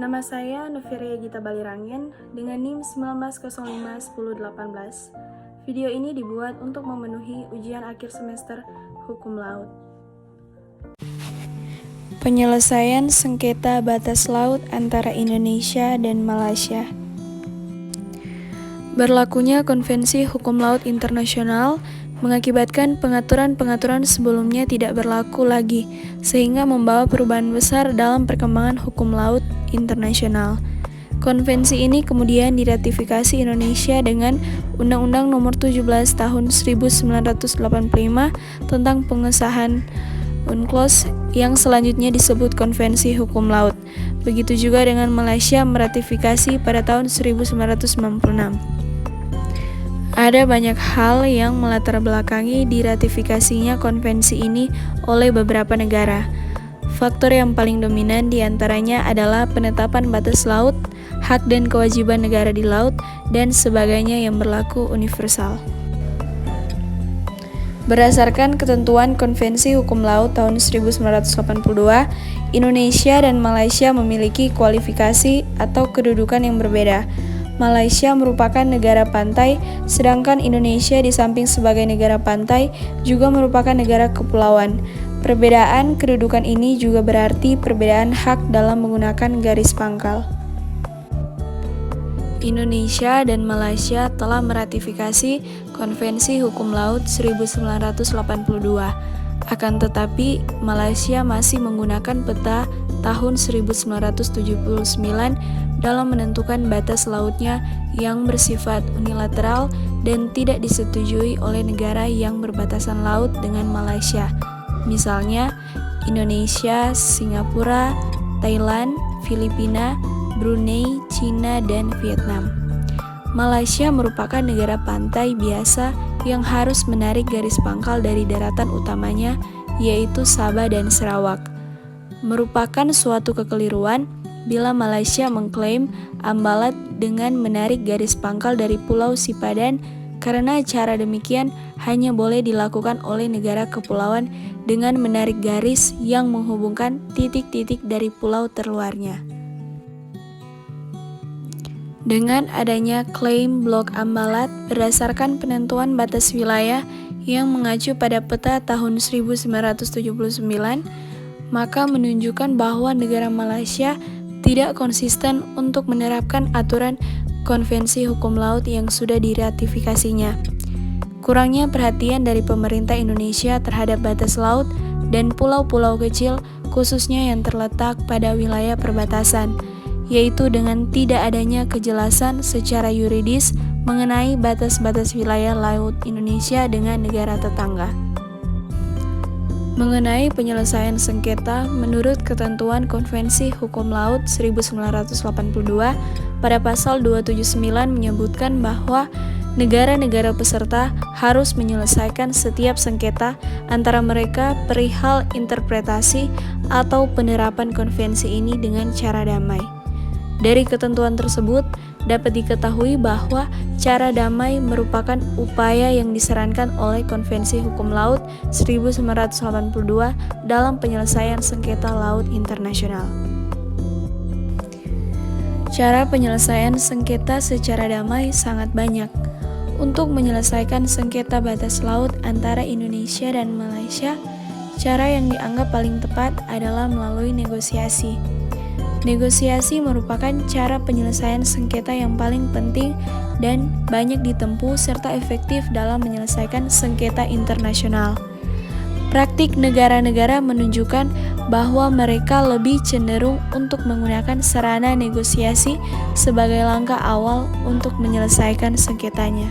Nama saya Noviria Gita Balirangin dengan NIM 19051018. Video ini dibuat untuk memenuhi ujian akhir semester Hukum Laut. Penyelesaian sengketa batas laut antara Indonesia dan Malaysia. Berlakunya Konvensi Hukum Laut Internasional mengakibatkan pengaturan-pengaturan sebelumnya tidak berlaku lagi, sehingga membawa perubahan besar dalam perkembangan hukum laut internasional. Konvensi ini kemudian diratifikasi Indonesia dengan Undang-Undang Nomor 17 Tahun 1985 tentang pengesahan UNCLOS yang selanjutnya disebut Konvensi Hukum Laut. Begitu juga dengan Malaysia meratifikasi pada tahun 1996. Ada banyak hal yang melatar belakangi diratifikasinya konvensi ini oleh beberapa negara. Faktor yang paling dominan diantaranya adalah penetapan batas laut, hak dan kewajiban negara di laut, dan sebagainya yang berlaku universal. Berdasarkan ketentuan Konvensi Hukum Laut tahun 1982, Indonesia dan Malaysia memiliki kualifikasi atau kedudukan yang berbeda. Malaysia merupakan negara pantai, sedangkan Indonesia di samping sebagai negara pantai juga merupakan negara kepulauan. Perbedaan kedudukan ini juga berarti perbedaan hak dalam menggunakan garis pangkal. Indonesia dan Malaysia telah meratifikasi Konvensi Hukum Laut 1982. Akan tetapi, Malaysia masih menggunakan peta tahun 1979 dalam menentukan batas lautnya yang bersifat unilateral dan tidak disetujui oleh negara yang berbatasan laut dengan Malaysia. Misalnya, Indonesia, Singapura, Thailand, Filipina, Brunei, Cina, dan Vietnam. Malaysia merupakan negara pantai biasa yang harus menarik garis pangkal dari daratan utamanya, yaitu Sabah dan Sarawak. Merupakan suatu kekeliruan bila Malaysia mengklaim Ambalat dengan menarik garis pangkal dari Pulau Sipadan, karena cara demikian hanya boleh dilakukan oleh negara kepulauan dengan menarik garis yang menghubungkan titik-titik dari pulau terluarnya. Dengan adanya klaim Blok Ambalat berdasarkan penentuan batas wilayah yang mengacu pada peta tahun 1979, maka menunjukkan bahwa negara Malaysia tidak konsisten untuk menerapkan aturan Konvensi Hukum Laut yang sudah diratifikasinya. Kurangnya perhatian dari pemerintah Indonesia terhadap batas laut dan pulau-pulau kecil, khususnya yang terletak pada wilayah perbatasan, yaitu dengan tidak adanya kejelasan secara yuridis mengenai batas-batas wilayah laut Indonesia dengan negara tetangga. Mengenai penyelesaian sengketa, menurut ketentuan Konvensi Hukum Laut 1982, pada pasal 279 menyebutkan bahwa negara-negara peserta harus menyelesaikan setiap sengketa antara mereka perihal interpretasi atau penerapan konvensi ini dengan cara damai. Dari ketentuan tersebut, dapat diketahui bahwa cara damai merupakan upaya yang disarankan oleh Konvensi Hukum Laut 1982 dalam penyelesaian sengketa laut internasional. Cara penyelesaian sengketa secara damai sangat banyak. Untuk menyelesaikan sengketa batas laut antara Indonesia dan Malaysia, cara yang dianggap paling tepat adalah melalui negosiasi. Negosiasi merupakan cara penyelesaian sengketa yang paling penting dan banyak ditempuh serta efektif dalam menyelesaikan sengketa internasional. Praktik negara-negara menunjukkan bahwa mereka lebih cenderung untuk menggunakan sarana negosiasi sebagai langkah awal untuk menyelesaikan sengketanya.